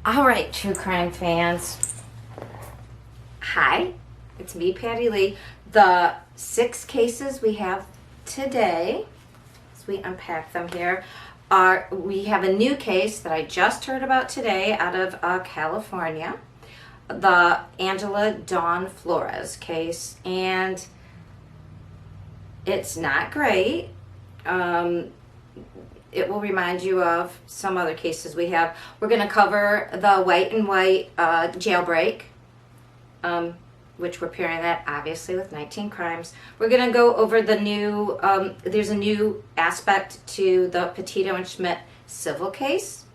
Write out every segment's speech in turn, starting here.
All right, true crime fans. Hi, it's me, Patti Lee. The 6 cases we have today, as we unpack them here, we have a new case that I just heard about today out of California, the Angela Dawn Flores case, and it's not great. It will remind you of some other cases we have. We're going to cover the white and white jailbreak, which we're pairing that obviously with 19 crimes. We're going to go over the new, there's a new aspect to the Petito and Schmidt civil case.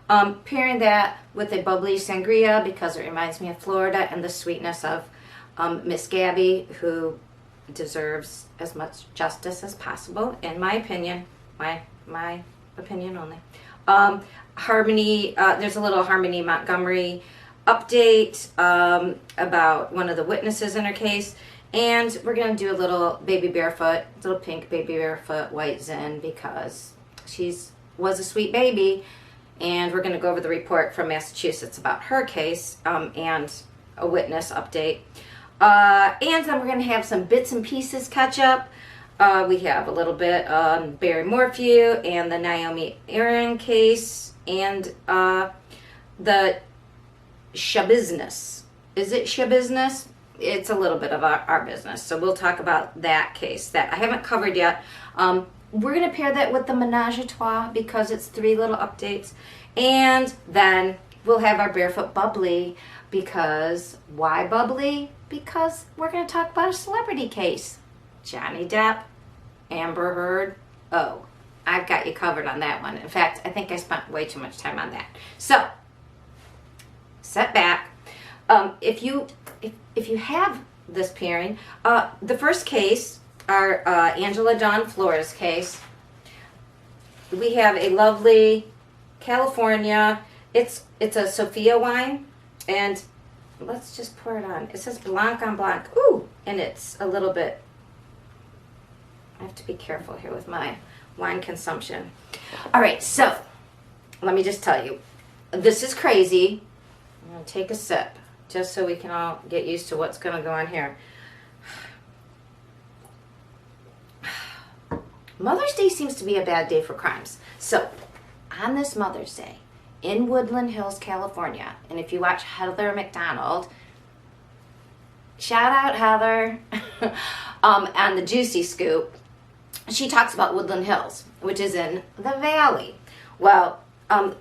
Pairing that with a bubbly sangria because it reminds me of Florida and the sweetness of Miss Gabby, who deserves as much justice as possible, in my opinion. My opinion only. Harmony, there's a little Harmony Montgomery update about one of the witnesses in her case, and we're going to do a little baby barefoot, little pink baby barefoot white Zen, because was a sweet baby, and we're going to go over the report from Massachusetts about her case and a witness update. And then we're going to have some bits and pieces catch up. We have a little bit on Barry Morphew and the Naomi Aaron case and the Shabusiness. Is it Shabusiness? It's a little bit of our business. So we'll talk about that case that I haven't covered yet. We're going to pair that with the Menage a Trois because it's 3 little updates. And then we'll have our Barefoot Bubbly because, why bubbly? Because we're going to talk about a celebrity case. Johnny Depp, Amber Heard. Oh, I've got you covered on that one. In fact, I think I spent way too much time on that. So, sit back. If you have this pairing, the first case, our Angela Dawn Flores case, we have a lovely California. It's a Sophia wine, and let's just pour it on. It says Blanc on Blanc. Ooh, and it's a little bit. I have to be careful here with my wine consumption. All right, so let me just tell you, this is crazy. I'm going to take a sip just so we can all get used to what's going to go on here. Mother's Day seems to be a bad day for crimes. So, on this Mother's Day, in Woodland Hills, California, and if you watch Heather McDonald, shout out Heather, on the Juicy Scoop, she talks about Woodland Hills, which is in the Valley. Well,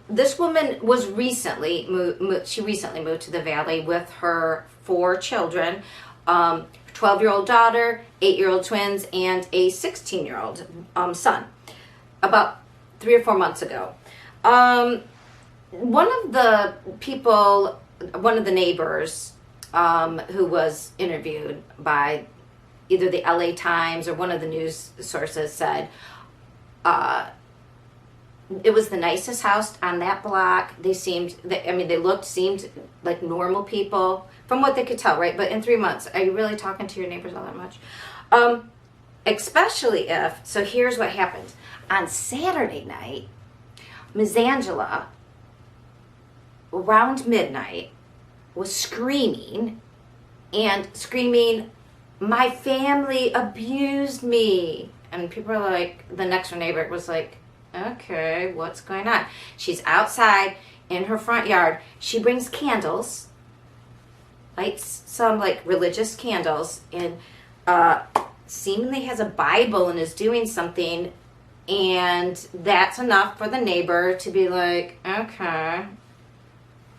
this woman was recently moved to the Valley with her 4 children, 12-year-old daughter, 8-year-old twins, and a 16-year-old son, about 3 or 4 months ago. One of the neighbors who was interviewed by either the LA Times or one of the news sources said it was the nicest house on that block. They seemed like normal people from what they could tell, right? But in 3 months, are you really talking to your neighbors all that much? Especially if, so here's what happened. On Saturday night, Ms. Angela, around midnight, was screaming, my family abused me. And people are like, the next door neighbor was like, okay, what's going on? She's outside in her front yard. She brings candles, lights some like religious candles, and seemingly has a Bible and is doing something. And that's enough for the neighbor to be like, okay,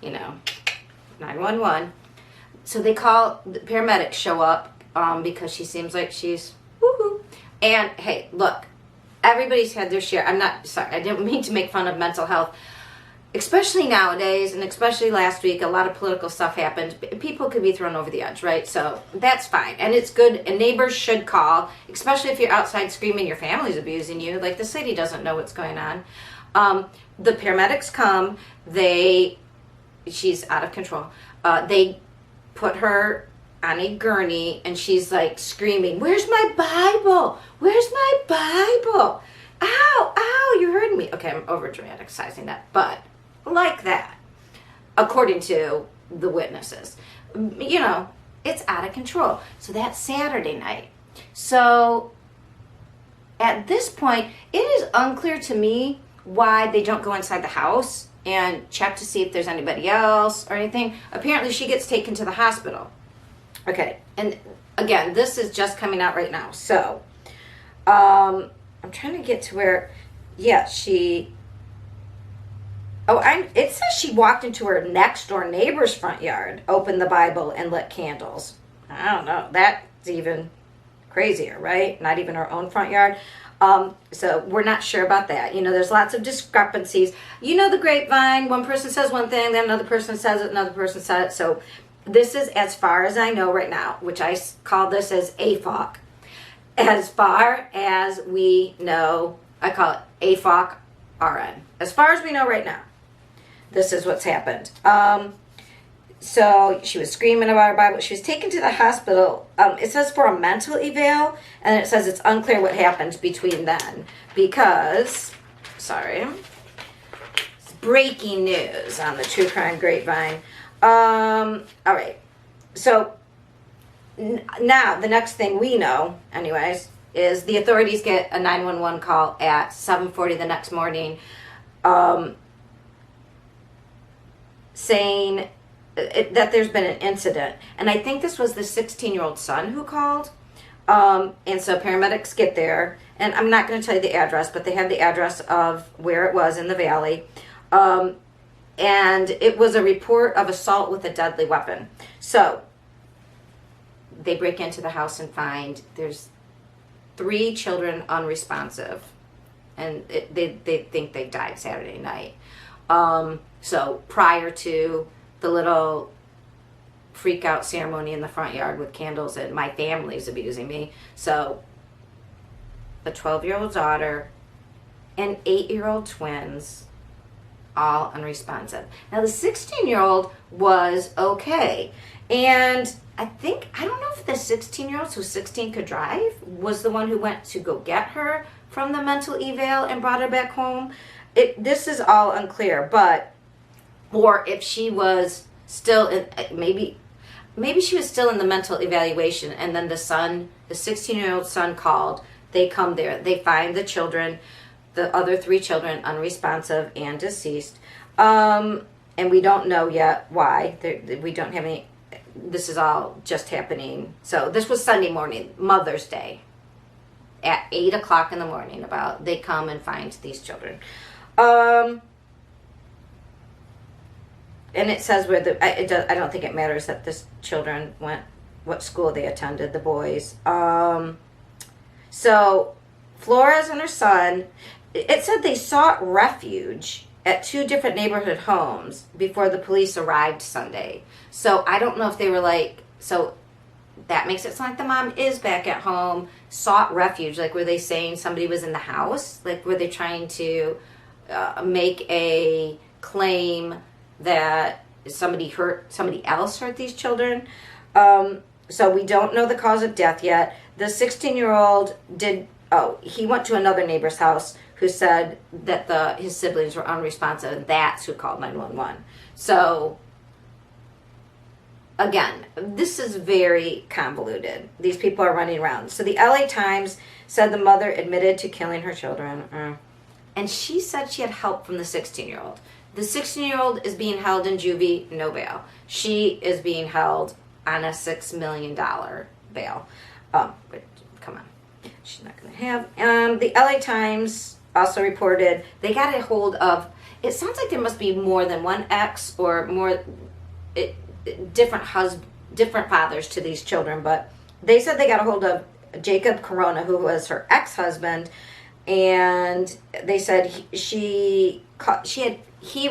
911. So they call, the paramedics show up because she seems like she's woohoo. And hey, look, everybody's had their share. I didn't mean to make fun of mental health, especially nowadays, and especially last week, a lot of political stuff happened. People could be thrown over the edge, right? So that's fine. And it's good. And neighbors should call, especially if you're outside screaming your family's abusing you. Like, the city doesn't know what's going on. The paramedics come. She's out of control. They put her on a gurney, and she's like screaming, "Where's my Bible? Where's my Bible? Ow, ow, you heard me." Okay, I'm over dramatizing that, but like that. according to the witnesses. You know, it's out of control. So that's Saturday night. So at this point, it is unclear to me why they don't go inside the house and check to see if there's anybody else or anything. Apparently she gets taken to the hospital. Okay, and again, this is just coming out right now. So I'm trying to get to where, yeah, it says she walked into her next door neighbor's front yard, opened the Bible, and lit candles. I don't know. That's even crazier, right? Not even her own front yard. So we're not sure about that. You know, there's lots of discrepancies. You know the grapevine. One person says one thing, then another person says it, another person says it. So this is as far as I know right now, which I call this as AFOC. As far as we know, I call it AFOC RN. As far as we know right now, this is what's happened. So she was screaming about her Bible. She was taken to the hospital. It says for a mental eval, and it says it's unclear what happened between then. Because, sorry, it's breaking news on the True Crime Grapevine. All right. So now the next thing we know, anyways, is the authorities get a 911 call at 7:40 the next morning, saying that there's been an incident. And I think this was the 16-year-old son who called. And so paramedics get there. And I'm not going to tell you the address, but they have the address of where it was in the valley. And it was a report of assault with a deadly weapon. So they break into the house and find there's 3 children unresponsive. And they think they died Saturday night. So prior to the little freak out ceremony in the front yard with candles and my family's abusing me. So a 12-year-old daughter and 8-year-old twins, all unresponsive. Now the 16-year-old was okay. And I don't know if the 16-year-old, who 16 could drive, was the one who went to go get her from the mental eval and brought her back home. This is all unclear, but, or if she was still in, maybe she was still in the mental evaluation, and then the 16-year-old son called. They come there. They find the children, the other 3 children, unresponsive and deceased. And we don't know yet why. We don't have any, this is all just happening. So this was Sunday morning, Mother's Day, at 8 o'clock in the morning. They come and find these children. And it says where I don't think it matters that the children went, what school they attended, the boys. So Flores and her son, it said they sought refuge at 2 different neighborhood homes before the police arrived Sunday. So I don't know if they were so that makes it sound like the mom is back at home, sought refuge. Were they saying somebody was in the house? Were they trying to make a claim that somebody else hurt these children? So we don't know the cause of death yet. The 16-year-old he went to another neighbor's house who said that his siblings were unresponsive, and that's who called 911. So again, this is very convoluted. These people are running around. So the LA Times said the mother admitted to killing her children. And she said she had help from the 16-year-old. The 16-year-old is being held in juvie, no bail. She is being held on a $6 million bail. But come on, she's not going to have. The LA Times also reported they got a hold of, it sounds like there must be more than one ex or more different fathers to these children, but they said they got a hold of Jacob Corona, who was her ex-husband, and they said he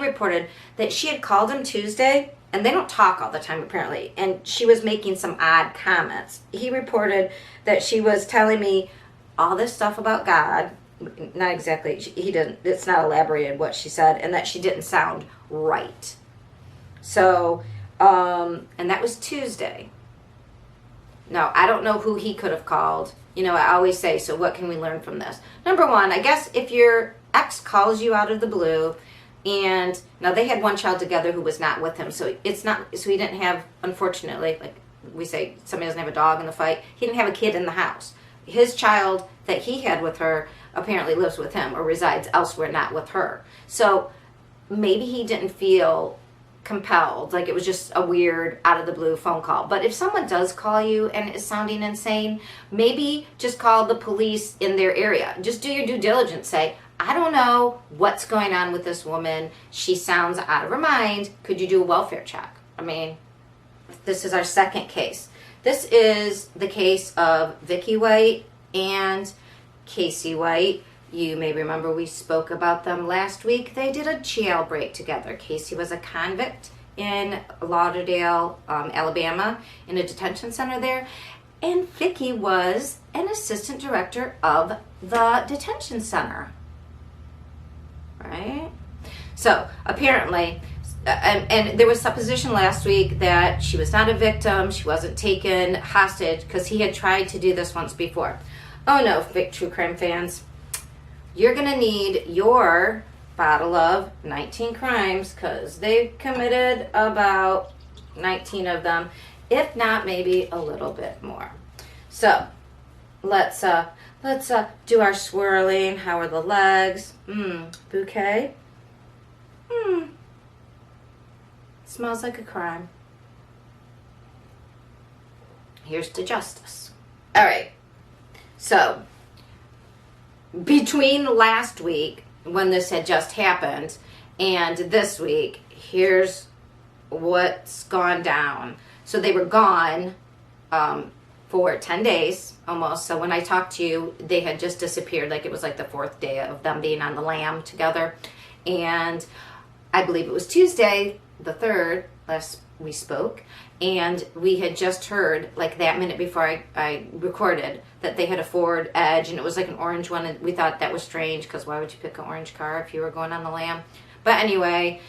reported that she had called him Tuesday, and they don't talk all the time apparently, and she was making some odd comments. He reported that she was telling me all this stuff about God, not exactly, it's not elaborated what she said, and that she didn't sound right. So, and that was Tuesday. Now, I don't know who he could have called. I always say, so what can we learn from this? Number one, I guess if your ex calls you out of the blue, And now they had one child together who was not with him, so it's not, so he didn't have, unfortunately, like we say, somebody doesn't have a dog in the fight, he didn't have a kid in the house. His child that he had with her apparently lives with him or resides elsewhere, not with her. So maybe he didn't feel compelled, like it was just a weird out of the blue phone call. But if someone does call you and is sounding insane, maybe just call the police in their area. Just do your due diligence. Say, I don't know what's going on with this woman. She sounds out of her mind. Could you do a welfare check? I mean, this is our second case. This is the case of Vicky White and Casey White. You may remember we spoke about them last week. They did a jailbreak together. Casey was a convict in Lauderdale, Alabama, in a detention center there. And Vicky was an assistant director of the detention center. Right? So apparently, and there was supposition last week that she was not a victim, she wasn't taken hostage, because he had tried to do this once before. Oh no, true crime fans. You're going to need your bottle of 19 crimes, because they've committed about 19 of them, if not maybe a little bit more. So let's do our swirling. How are the legs? Bouquet. Smells like a crime. Here's to justice. All right. So between last week, when this had just happened, and this week, here's what's gone down. So they were gone for 10 days almost. So when I talked to you, they had just disappeared. Like it was like the fourth day of them being on the lam together. And I believe it was Tuesday, the 3rd, last we spoke. And we had just heard, like that minute before I recorded, that they had a Ford Edge, and it was like an orange one. And we thought that was strange, because why would you pick an orange car if you were going on the lam? But anyway,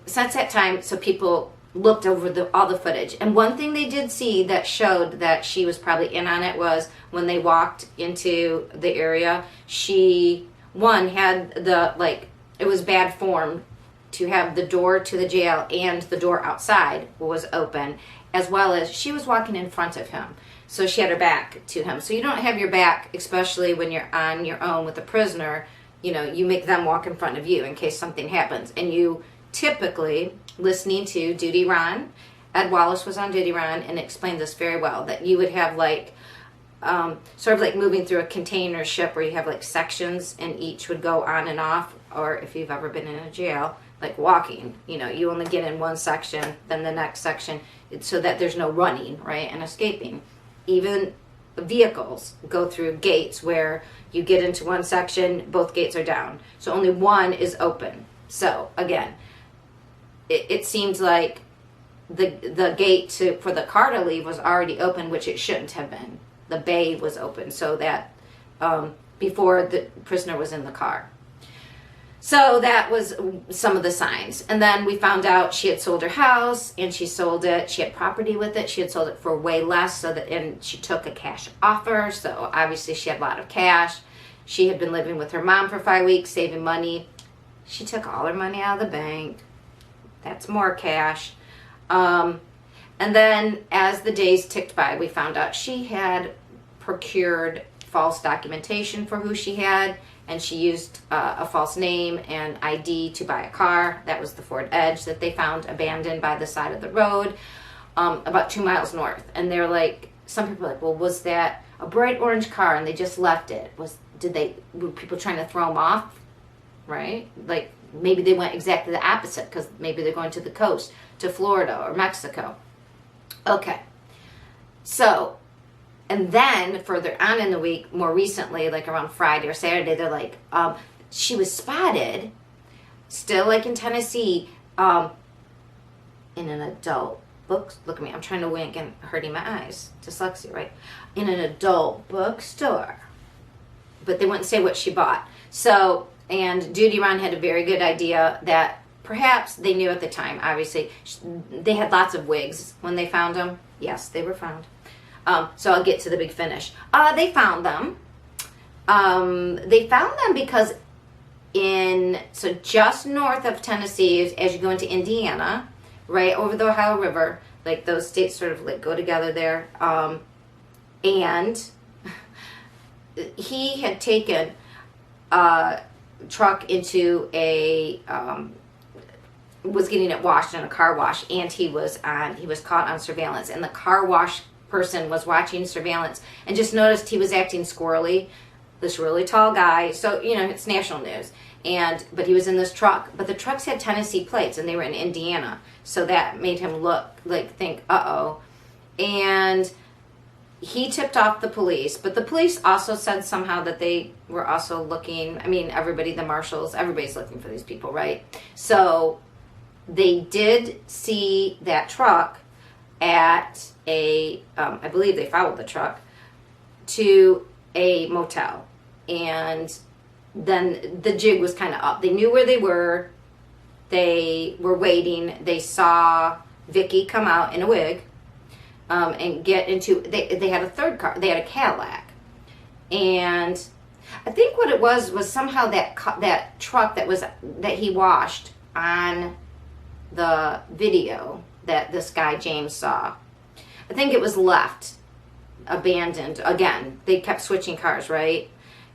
since that time, so people looked over all the footage. And one thing they did see that showed that she was probably in on it was when they walked into the area, she, had the, like, it was bad form to have the door to the jail and the door outside was open, as well as she was walking in front of him. So she had her back to him. So you don't have your back, especially when you're on your own with a prisoner. You know, you make them walk in front of you in case something happens. And you typically, listening to Duty Ron, Ed Wallace was on Duty Ron and explained this very well, that you would have like, sort of like moving through a container ship where you have like sections and each would go on and off. Or if you've ever been in a jail, like walking, you know, you only get in one section, then the next section, so that there's no running, right, and escaping. Even vehicles go through gates where you get into one section, both gates are down. So only one is open. So again, it seems like the gate for the car to leave was already open, which it shouldn't have been. The bay was open, so that before the prisoner was in the car. So that was some of the signs. And then we found out she had sold her house, and she sold it. She had property with it. She had sold it for way less, and she took a cash offer. So obviously she had a lot of cash. She had been living with her mom for 5 weeks, saving money. She took all her money out of the bank. That's more cash. And then as the days ticked by, we found out she had procured false documentation for who she had, and she used a false name and ID to buy a car. That was the Ford Edge that they found abandoned by the side of the road, about 2 miles north. And they're like, some people are like, well, was that a bright orange car and they just left it? Were people trying to throw them off, right? Like maybe they went exactly the opposite, because maybe they're going to the coast, to Florida or Mexico. Okay, so, and then further on in the week, more recently, like around Friday or Saturday, they're like, she was spotted, still like in Tennessee, in an adult book. Look at me, I'm trying to wink and hurting my eyes. Dyslexia, right? In an adult bookstore. But they wouldn't say what she bought. So, and Duty Ron had a very good idea that perhaps they knew at the time, obviously. They had lots of wigs when they found them. Yes, they were found. So I'll get to the big finish. They found them. They found them because so just north of Tennessee, as you go into Indiana, right over the Ohio River, like those states sort of like go together there. And he had taken a truck into was getting it washed in a car wash, and he was caught on surveillance, and the car wash person was watching surveillance and just noticed he was acting squirrely. This really tall guy, so it's national news, but he was in this truck, but the trucks had Tennessee plates and they were in Indiana, so that made him think uh-oh, and he tipped off the police, but the police also said somehow that they were also looking, everybody, the marshals, everybody's looking for these people, right? So they did see that truck at I believe they followed the truck to a motel, and then the jig was kind of up. They knew where they were. They were waiting. They saw Vicky come out in a wig and get into, they had a third car. They had a Cadillac, and I think what it was somehow that truck that he washed on the video that this guy James saw, I think it was left abandoned. Again, they kept switching cars, right?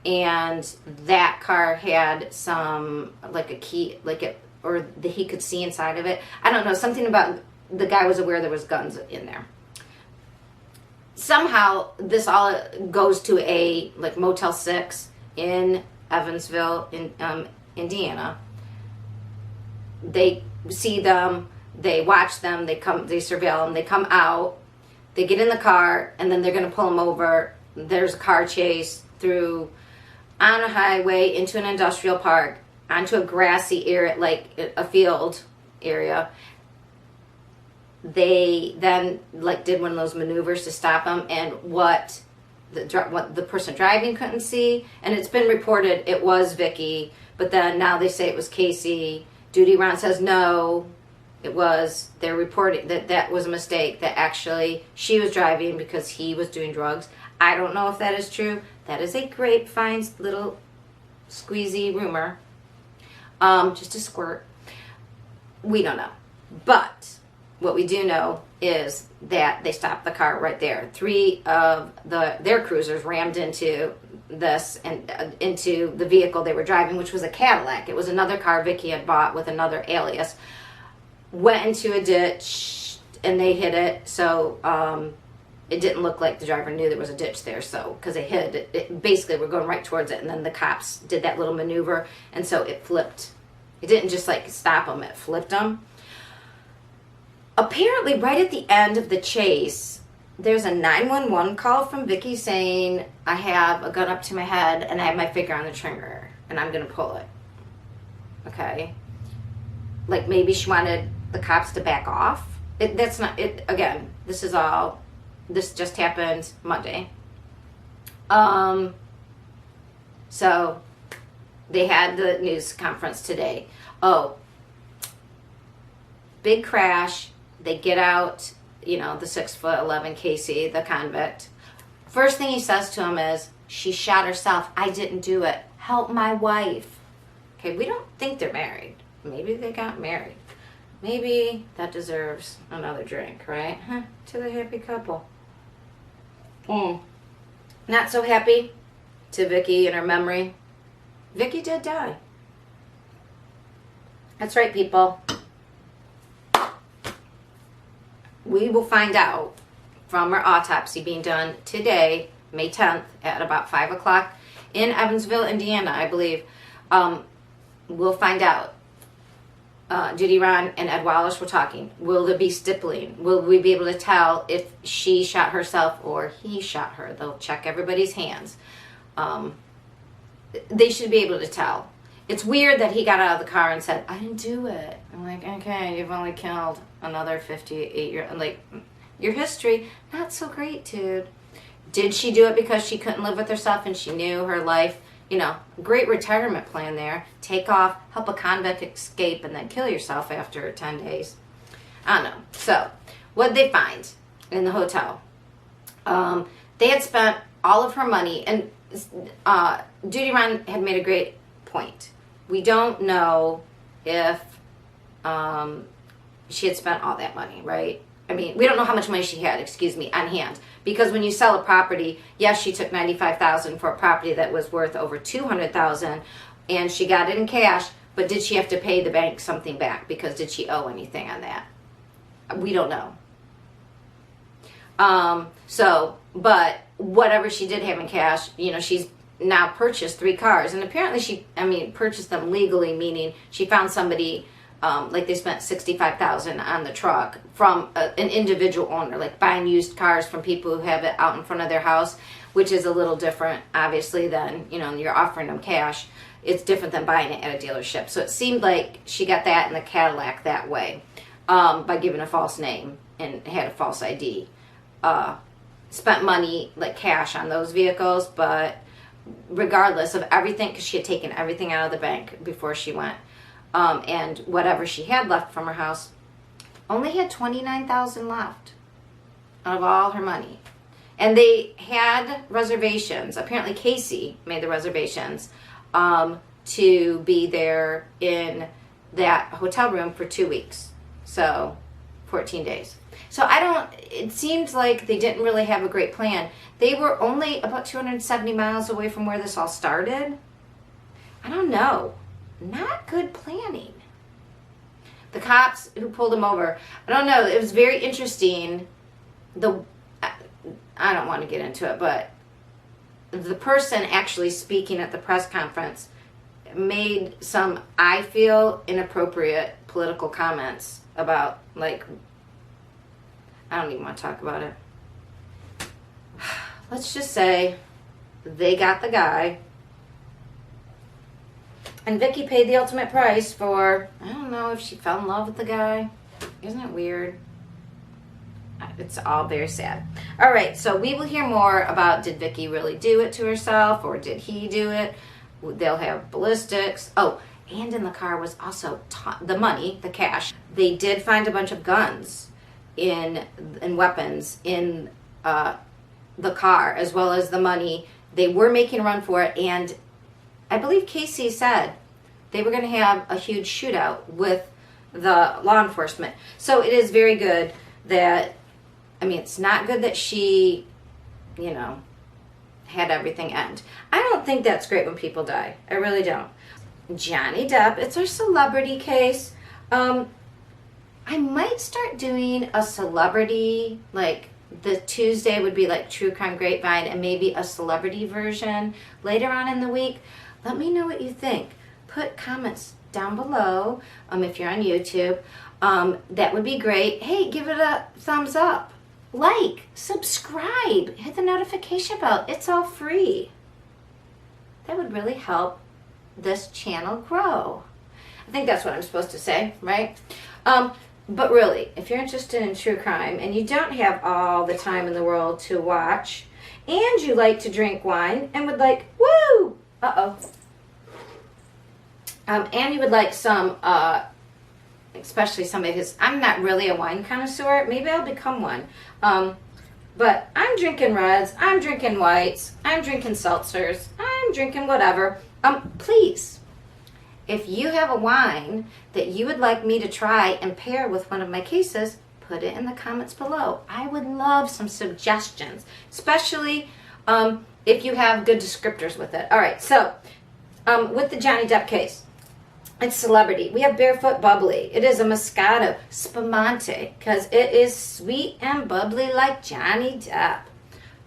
And that car had some, like a key, he could see inside of it. I don't know, something about the guy was aware there was guns in there. Somehow this all goes to a Motel 6 in Evansville, in Indiana. They see them, they watch them, they surveil them, they come out, they get in the car, and then they're going to pull them over. There's a car chase on a highway into an industrial park, onto a grassy area, like a field area. They then did one of those maneuvers to stop them, and what the person driving couldn't see, and it's been reported it was Vicky, but then now they say it was Casey. Duty Ron says no, they're reporting that was a mistake, that actually she was driving because he was doing drugs. I don't know if that is true. That is a grapevine little squeezy rumor. Just a squirt. We don't know. But what we do know is that they stopped the car right there. 3 of their cruisers rammed into this and into the vehicle they were driving, which was a Cadillac. It was another car Vicky had bought with another alias. Went into a ditch and they hit it, so it didn't look like the driver knew there was a ditch there, so because they hit it, basically we're going right towards it, and then the cops did that little maneuver, and so it flipped. It didn't just stop them, it flipped them. Apparently right at the end of the chase, there's a 911 call from Vicky saying, I have a gun up to my head and I have my finger on the trigger and I'm going to pull it. Okay. Maybe she wanted the cops to back off. That's not it. Again, this just happened Monday. So they had the news conference today. Oh, big crash. They get out, the 6'11" Casey, the convict. First thing he says to him is, she shot herself. I didn't do it. Help my wife. Okay, we don't think they're married. Maybe they got married. Maybe that deserves another drink, right? To the happy couple. Not so happy to Vicky and her memory. Vicky did die. That's right, people. We will find out from her autopsy being done today, May 10th, at about 5 o'clock in Evansville, Indiana, I believe. We'll find out. Judy Ron and Ed Wallace were talking. Will there be stippling? Will we be able to tell if she shot herself or he shot her? They'll check everybody's hands. They should be able to tell. It's weird that he got out of the car and said, I didn't do it. I'm like, okay, you've only killed another 58-year-old. Your history, not so great, dude. Did she do it because she couldn't live with herself and she knew her life? Great retirement plan there. Take off, help a convict escape, and then kill yourself after 10 days. I don't know. So, what'd they find in the hotel? They had spent all of her money, and Judy Ron had made a great point. We don't know if she had spent all that money, right? I mean, we don't know how much money she had, on hand. Because when you sell a property, yes, she took $95,000 for a property that was worth over $200,000, and she got it in cash. But did she have to pay the bank something back? Because did she owe anything on that? We don't know. But whatever she did have in cash, she's now purchased 3 cars, and apparently she purchased them legally, meaning she found somebody. Like they spent $65,000 on the truck from an individual owner, like buying used cars from people who have it out in front of their house, which is a little different, obviously, than, you're offering them cash. It's different than buying it at a dealership. So it seemed like she got that in the Cadillac that way, by giving a false name and had a false ID. Spent money, like cash, on those vehicles, but regardless of everything, because she had taken everything out of the bank before she went. And whatever she had left from her house, only had $29,000 left out of all her money. And they had reservations. Apparently Casey made the reservations to be there in that hotel room for 2 weeks. So 14 days. So it seems like they didn't really have a great plan. They were only about 270 miles away from where this all started. I don't know. Not good planning. The cops who pulled him over, I don't know, it was very interesting. I don't want to get into it, but the person actually speaking at the press conference made some, I feel, inappropriate political comments about, like, I don't even want to talk about it. Let's just say they got the guy. And Vicky paid the ultimate price for, I don't know if she fell in love with the guy. Isn't it weird? It's all very sad. All right, so we will hear more about, did Vicky really do it to herself, or did he do it? They'll have ballistics. Oh, and in the car was also the money, the cash. They did find a bunch of guns and weapons in the car, as well as the money. They were making a run for it, and I believe Casey said they were going to have a huge shootout with the law enforcement. So it is very good that, it's not good that she, had everything end. I don't think that's great when people die. I really don't. Johnny Depp, it's our celebrity case. I might start doing a celebrity, like the Tuesday would be like True Crime Grapevine, and maybe a celebrity version later on in the week. Let me know what you think. Put comments down below if you're on YouTube. That would be great. Hey, give it a thumbs up. Like, subscribe, hit the notification bell. It's all free. That would really help this channel grow. I think that's what I'm supposed to say, right? But really, if you're interested in true crime and you don't have all the time in the world to watch, and you like to drink wine and would like, woo! And you would like some, especially some of his, I'm not really a wine connoisseur. Maybe I'll become one. But I'm drinking reds, I'm drinking whites, I'm drinking seltzers, I'm drinking whatever. Please, if you have a wine that you would like me to try and pair with one of my cases, put it in the comments below. I would love some suggestions, especially if you have good descriptors with it. All right, so with the Johnny Depp case, it's celebrity. We have Barefoot Bubbly. It is a Moscato Spumante because it is sweet and bubbly like Johnny Depp.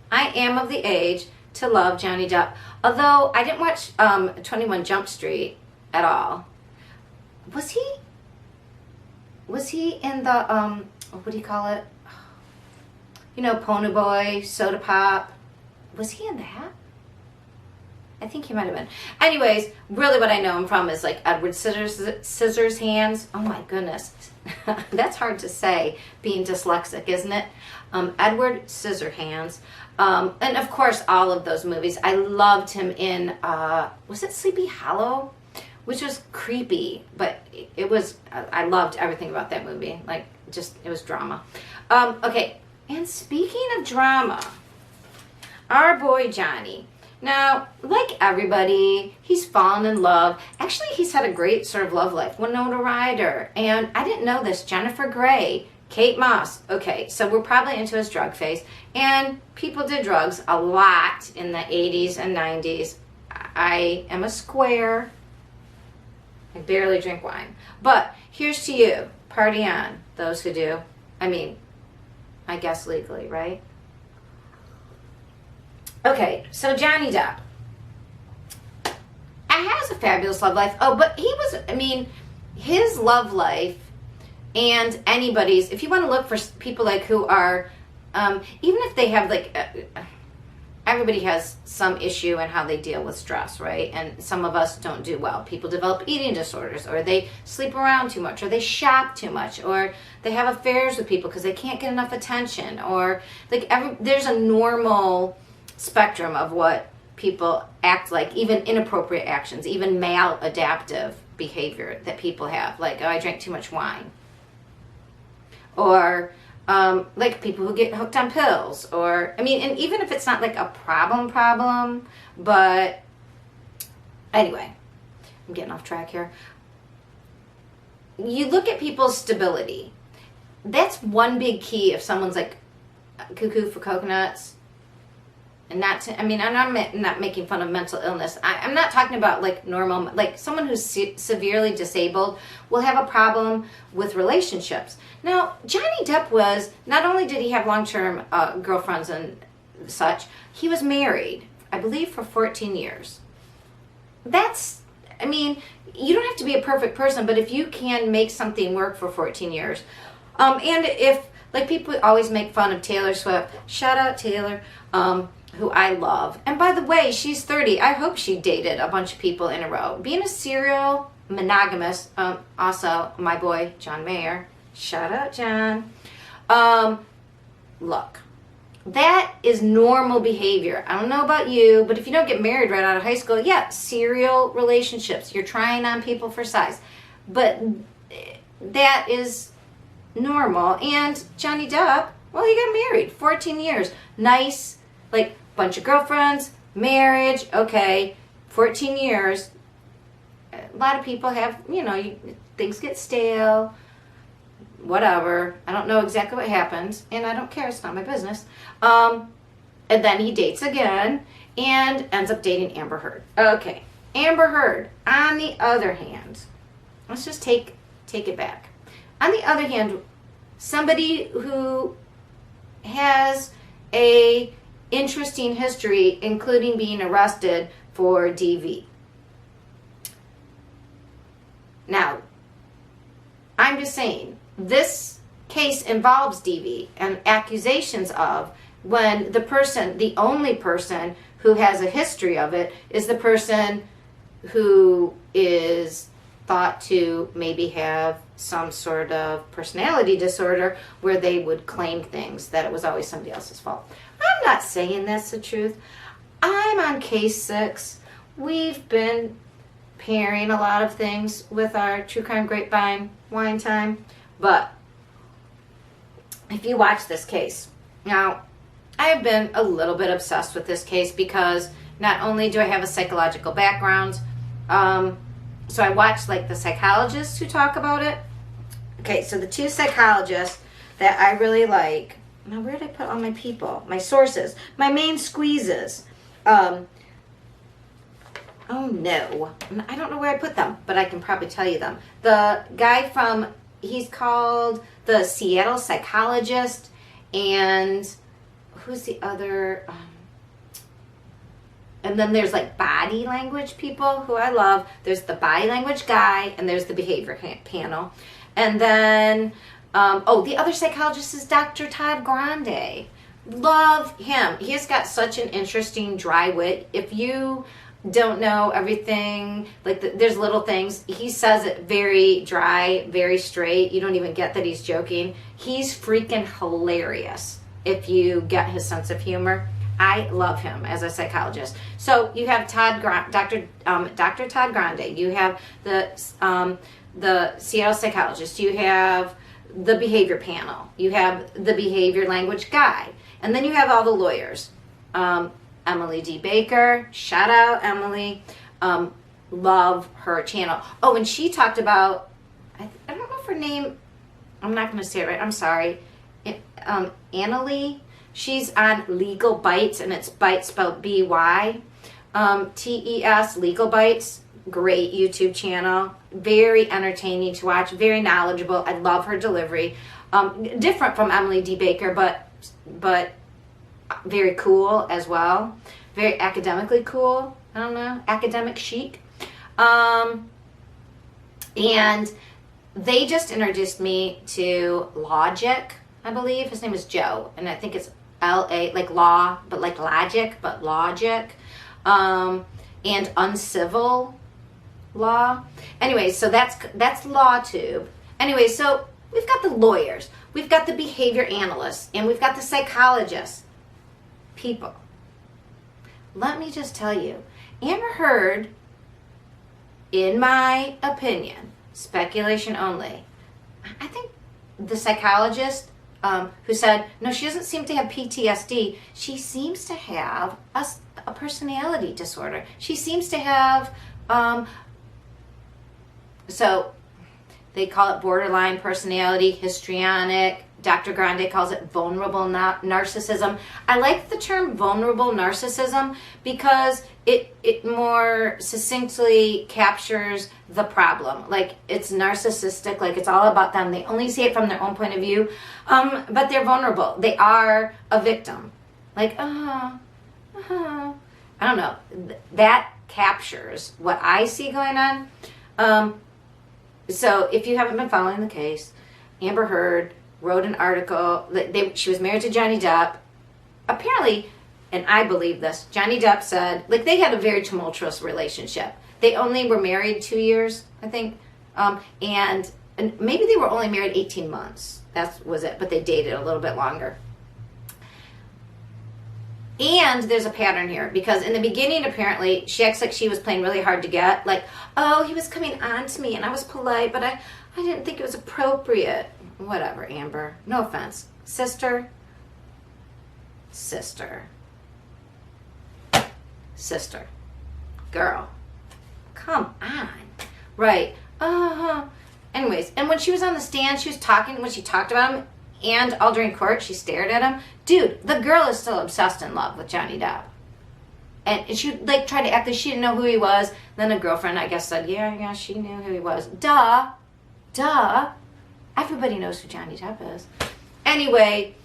I am of the age to love Johnny Depp. Although I didn't watch 21 Jump Street at all. Was he in the, what do you call it? Pony Boy, Soda Pop. Was he in that? I think he might have been. Anyways, really what I know him from is like Edward Scissorhands. Oh my goodness. That's hard to say, being dyslexic, isn't it? Edward Scissorhands. And of course, all of those movies. I loved him in, was it Sleepy Hollow? Which was creepy, but it was, I loved everything about that movie. Like, just, it was drama. Okay, and speaking of drama, our boy Johnny. Now, like everybody, he's fallen in love. Actually, he's had a great sort of love life. Winona Ryder, and I didn't know this, Jennifer Grey, Kate Moss. Okay, so we're probably into his drug phase. And people did drugs a lot in the 80s and 90s. I am a square. I barely drink wine. But here's to you. Party on, those who do. I mean, I guess legally, right? Okay, so Johnny Depp has a fabulous love life. Oh, but he was, I mean, his love life and anybody's, if you want to look for people like who are, even if they have like, everybody has some issue in how they deal with stress, right? And some of us don't do well. People develop eating disorders, or they sleep around too much, or they shop too much, or they have affairs with people because they can't get enough attention, or like there's a normal spectrum of what people act like, even inappropriate actions, even maladaptive behavior that people have, like, oh, I drank too much wine, or like people who get hooked on pills, or I mean, and even if it's not like a problem, but anyway, I'm getting off track here. You look at people's stability. That's one big key. If someone's like cuckoo for coconuts, and not to, I mean, I'm not making fun of mental illness. I'm not talking about like normal, like someone who's severely disabled will have a problem with relationships. Now, Johnny Depp was, not only did he have long-term girlfriends and such, he was married, I believe, for 14 years. That's, I mean, you don't have to be a perfect person, but if you can make something work for 14 years, and if, like, people always make fun of Taylor Swift, shout out Taylor, who I love. And by the way, she's 30. I hope she dated a bunch of people in a row. Being a serial monogamous, also my boy, John Mayer. Shout out, John. Look, that is normal behavior. I don't know about you, but if you don't get married right out of high school, yeah, serial relationships. You're trying on people for size. But that is normal. And Johnny Depp, well, he got married 14 years. Nice, like, bunch of girlfriends, marriage, okay, 14 years. A lot of people have, you know, things get stale, whatever. I don't know exactly what happens, and I don't care. It's not my business. And then he dates again and ends up dating Amber Heard. Okay, Amber Heard, on the other hand, let's just take it back. On the other hand, somebody who has a interesting history, including being arrested for DV. Now, I'm just saying, this case involves DV and accusations of, when the person, the only person who has a history of it, is the person who is thought to maybe have some sort of personality disorder where they would claim things that it was always somebody else's fault. I'm not saying that's the truth. I'm on case 6. We've been pairing a lot of things with our True Crime Grapevine wine time. But if you watch this case, now I have been a little bit obsessed with this case because not only do I have a psychological background, so I watched like the psychologists who talk about it. Okay, so the 2 psychologists that I really like. Now, where did I put all my people? My sources. My main squeezes. Oh, no. I don't know where I put them, but I can probably tell you them. The guy from, he's called the Seattle Psychologist. And who's the other? And then there's like body language people who I love. There's the body language guy, and there's the behavior panel. And then... the other psychologist is Dr. Todd Grande. Love him. He's got such an interesting dry wit. If you don't know everything, like there's little things, he says it very dry, very straight. You don't even get that he's joking. He's freaking hilarious if you get his sense of humor. I love him as a psychologist. So you have Dr. Todd Grande. You have the Seattle Psychologist. You have the behavior panel. You have the behavior language guy. And then you have all the lawyers. Emily D. Baker. Shout out, Emily. Love her channel. Oh, and she talked about, I don't know if her name, I'm not going to say it right. I'm sorry. Annalie. She's on Legal Bites, and it's Bites spelled B-Y. T-E-S, Legal Bites. Great YouTube channel. Very entertaining to watch. Very knowledgeable. I love her delivery. Different from Emily D. Baker, but very cool as well. Very academically cool. I don't know. Academic chic. And they just introduced me to Logic, I believe. His name is Joe, and I think it's L-A, like law, but like logic, but logic. And uncivil law. Anyway, so that's LawTube. Anyway, so we've got the lawyers, we've got the behavior analysts, and we've got the psychologists. People, let me just tell you, Amber Heard, in my opinion, speculation only, I think the psychologist who said, no, she doesn't seem to have PTSD. She seems to have a personality disorder. She seems to have, so they call it borderline personality, histrionic. Dr. Grande calls it vulnerable narcissism. I like the term vulnerable narcissism because it more succinctly captures the problem. Like, it's narcissistic, like it's all about them. They only see it from their own point of view, but they're vulnerable. They are a victim. Like, I don't know. That captures what I see going on. So if you haven't been following the case, Amber Heard wrote an article. She was married to Johnny Depp. Apparently, and I believe this, Johnny Depp said, like, they had a very tumultuous relationship. They only were married 2 years, I think. And maybe they were only married 18 months. That was it. But they dated a little bit longer. And there's a pattern here, because in the beginning, apparently, she acts like she was playing really hard to get. Like, oh, he was coming on to me, and I was polite, but I didn't think it was appropriate. Whatever, Amber. No offense. Sister. Girl. Come on. Right. Anyways, and when she was on the stand, she was talking, when she talked about him, and all during court, she stared at him. Dude, the girl is still obsessed in love with Johnny Depp. And she, like, tried to act like she didn't know who he was. Then a girlfriend, I guess, said, yeah, she knew who he was. Duh. Everybody knows who Johnny Depp is. Anyway,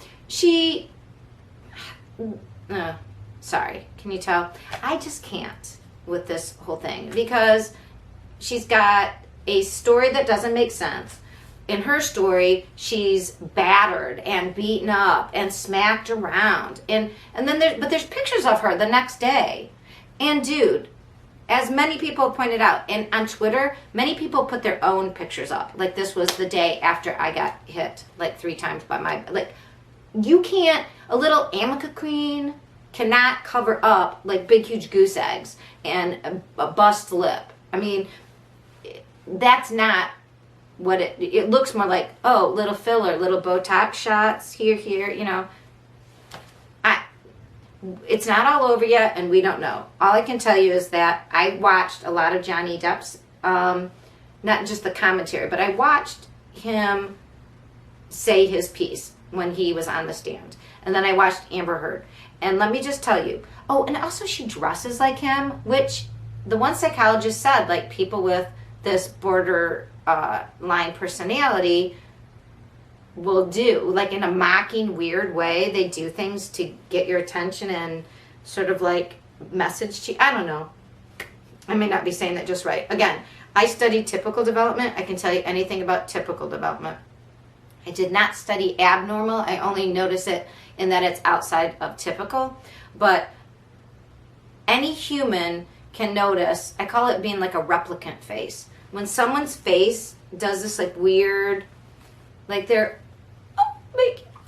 sorry, can you tell? I just can't with this whole thing, because she's got a story that doesn't make sense. In her story, she's battered and beaten up and smacked around. And then there's pictures of her the next day. And dude, as many people pointed out, and on Twitter, many people put their own pictures up. Like, this was the day after I got hit, like 3 times by my, like, you can't, a little Amica queen cannot cover up, like, big, huge goose eggs and a bust lip. I mean, that's not what it looks more like. Oh, little filler, little Botox shots here, you know. It's not all over yet, and we don't know. All I can tell you is that I watched a lot of Johnny Depp's, not just the commentary, but I watched him say his piece when he was on the stand. And then I watched Amber Heard. And let me just tell you, oh, and also she dresses like him, which the one psychologist said, like, people with this borderline personality will do, like, in a mocking, weird way. They do things to get your attention and sort of like message to you. I don't know. I may not be saying that just right. Again, I studied typical development. I can tell you anything about typical development. I did not study abnormal. I only notice it in that it's outside of typical. But any human can notice, I call it being like a replicant face. When someone's face does this, like, weird, like, they're,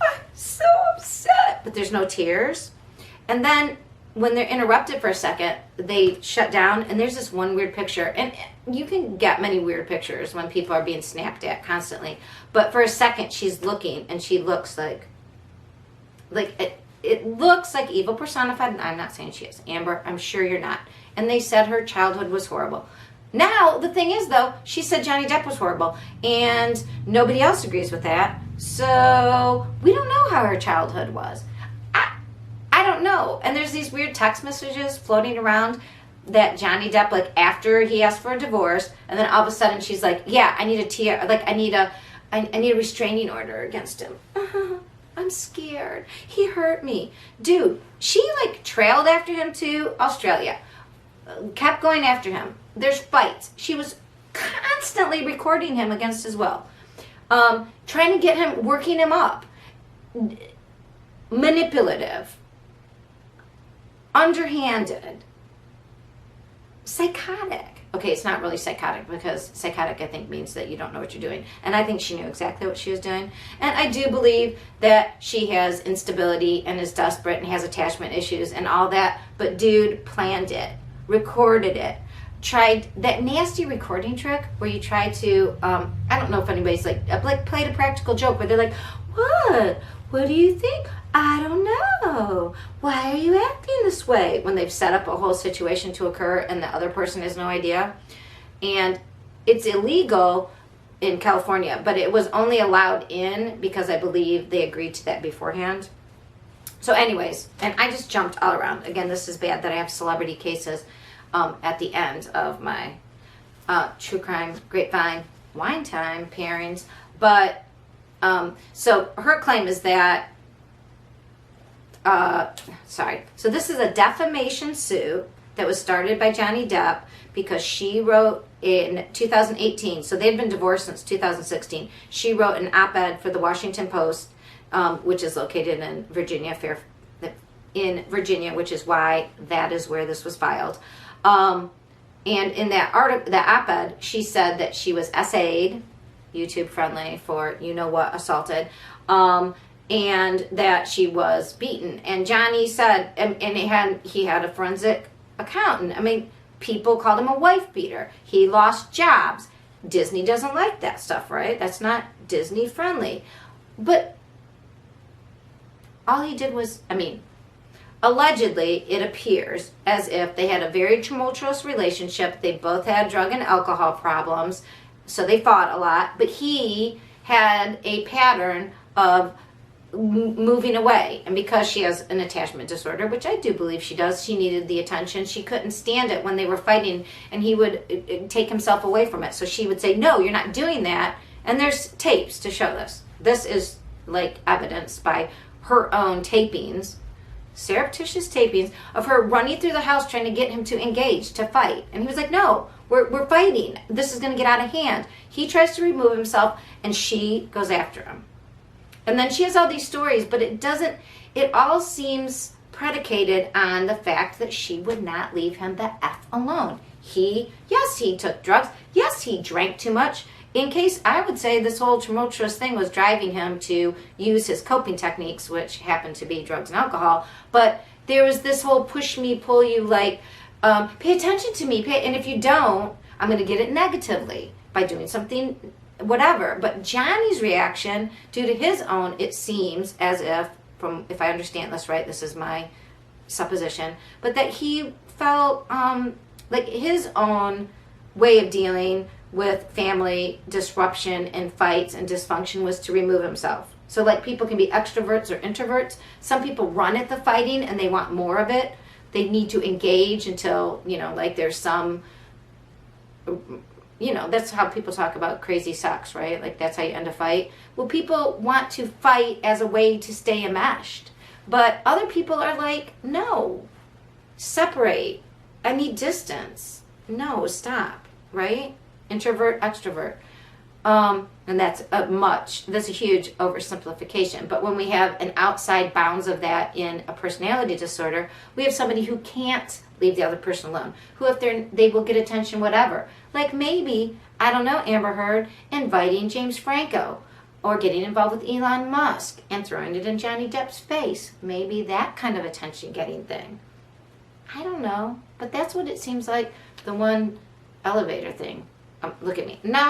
I'm so upset, but there's no tears. And then when they're interrupted for a second, they shut down, and there's this one weird picture. And you can get many weird pictures when people are being snapped at constantly. But for a second, she's looking, and she looks like it looks like evil personified, and I'm not saying she is. Amber, I'm sure you're not. And they said her childhood was horrible. Now, the thing is, though, she said Johnny Depp was horrible, and nobody else agrees with that. So we don't know how her childhood was. I don't know. And there's these weird text messages floating around that Johnny Depp, like after he asked for a divorce, and then all of a sudden she's like, yeah, I need a restraining order against him. I'm scared. He hurt me. Dude, she like trailed after him to Australia. Kept going after him. There's fights. She was constantly recording him against his will. Trying to get him, working him up. Manipulative. Underhanded. Psychotic. Okay, it's not really psychotic, because psychotic, I think, means that you don't know what you're doing. And I think she knew exactly what she was doing. And I do believe that she has instability and is desperate and has attachment issues and all that. But dude planned it, recorded it, tried that nasty recording trick where you try to, I don't know if anybody's like played a practical joke where they're like, what do you think? I don't know. Why are you acting this way? When they've set up a whole situation to occur and the other person has no idea. And it's illegal in California, but it was only allowed in because I believe they agreed to that beforehand. So anyways, and I just jumped all around. Again, this is bad that I have celebrity cases at the end of my true crime grapevine wine time pairings. But so her claim is that so this is a defamation suit that was started by Johnny Depp because she wrote in 2018, so they've been divorced since 2016. She wrote an op-ed for the Washington Post, which is located in Virginia, which is why that is where this was filed. And in that article, that op-ed, she said that she was SA'd, YouTube friendly for you know what, assaulted, and that she was beaten. And Johnny said, and he had a forensic accountant. I mean, people called him a wife beater. He lost jobs. Disney doesn't like that stuff, right? That's not Disney friendly. But all he did was, allegedly, it appears as if they had a very tumultuous relationship. They both had drug and alcohol problems, so they fought a lot. But he had a pattern of moving away, and because she has an attachment disorder, which I do believe she does, she needed the attention. She couldn't stand it when they were fighting, and he would take himself away from it. So she would say, no, you're not doing that. And there's tapes to show this. This is like evidenced by her own tapings, surreptitious tapings of her running through the house trying to get him to engage, to fight. And he was like, no, we're fighting. This is going to get out of hand. He tries to remove himself, and she goes after him. And then she has all these stories, but it all seems predicated on the fact that she would not leave him the F alone. Yes, he took drugs. Yes, he drank too much. In case, I would say this whole tumultuous thing was driving him to use his coping techniques, which happened to be drugs and alcohol. But there was this whole push me, pull you, like, pay attention to me. And if you don't, I'm going to get it negatively by doing something whatever. But Johnny's reaction, due to his own, it seems as if I understand this right, this is my supposition, but that he felt like his own way of dealing with family disruption and fights and dysfunction was to remove himself. So like people can be extroverts or introverts. Some people run at the fighting and they want more of it. They need to engage until, like there's some, that's how people talk about crazy sex, right? Like that's how you end a fight. Well, people want to fight as a way to stay enmeshed. But other people are like, no, separate. I need distance. No, stop, right? Introvert, extrovert. And that's a huge oversimplification. But when we have an outside bounds of that in a personality disorder, we have somebody who can't leave the other person alone. Who, if they will get attention, whatever. Like maybe, I don't know, Amber Heard inviting James Franco, or getting involved with Elon Musk and throwing it in Johnny Depp's face. Maybe that kind of attention-getting thing. I don't know, but that's what it seems like. The one elevator thing. Look at me. Now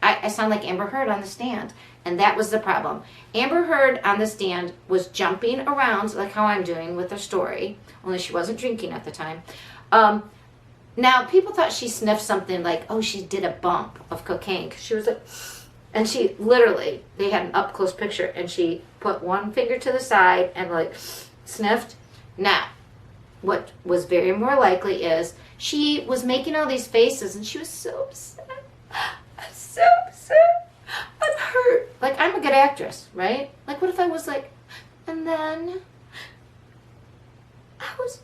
I sound like Amber Heard on the stand. And that was the problem. Amber Heard on the stand was jumping around like how I'm doing with her story, only she wasn't drinking at the time. Now, people thought she sniffed something like, oh, she did a bump of cocaine. 'Cause she was like, and she literally, they had an up-close picture, and she put one finger to the side and like sniffed. Now, what was very more likely is she was making all these faces, and she was so upset. I'm so upset. I'm hurt. Like, I'm a good actress, right? Like, what if I was like, and then I was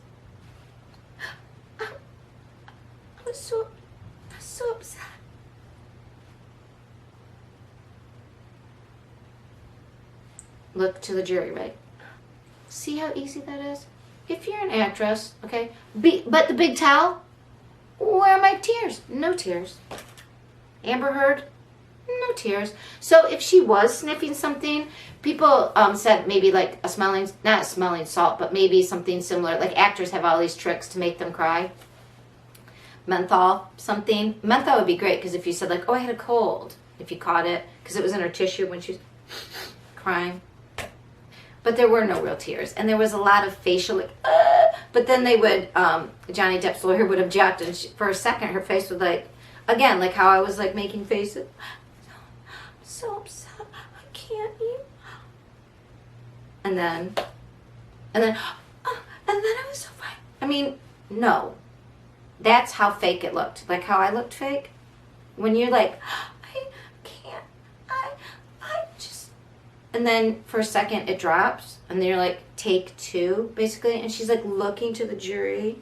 so upset. Look to the jury, right? See how easy that is? If you're an actress, okay, but the big towel, where are my tears? No tears. Amber Heard, no tears. So if she was sniffing something, people said maybe like not a smelling salt, but maybe something similar. Like actors have all these tricks to make them cry. Menthol, something. Menthol would be great because if you said like, oh, I had a cold, if you caught it, because it was in her tissue when she was crying. But there were no real tears. And there was a lot of facial, like, but then they would, Johnny Depp's lawyer would object, and for a second her face would like, again, like how I was like making faces. I'm so upset, I can't eat. And then I was so fine. I mean, no. That's how fake it looked. Like how I looked fake. When you're like, I can't, I just... And then for a second it drops. And then you're like, take two, basically. And she's like looking to the jury.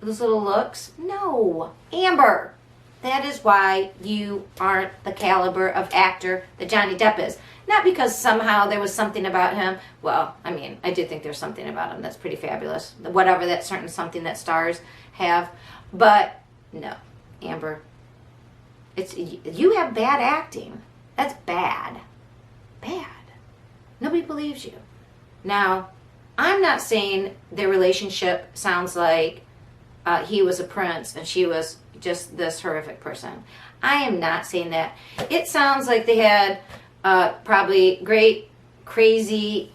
Those little looks. No. Amber. That is why you aren't the caliber of actor that Johnny Depp is. Not because somehow there was something about him. Well, I mean, I do think there's something about him that's pretty fabulous. Whatever that certain something that stars have. But no, Amber, you have bad acting. That's bad. Bad. Nobody believes you. Now, I'm not saying their relationship sounds like he was a prince and she was just this horrific person. I am not saying that. It sounds like they had probably great, crazy,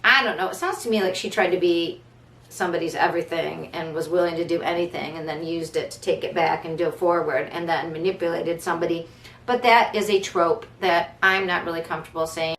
I don't know. It sounds to me like she tried to be somebody's everything and was willing to do anything and then used it to take it back and go forward and then manipulated somebody. But that is a trope that I'm not really comfortable saying.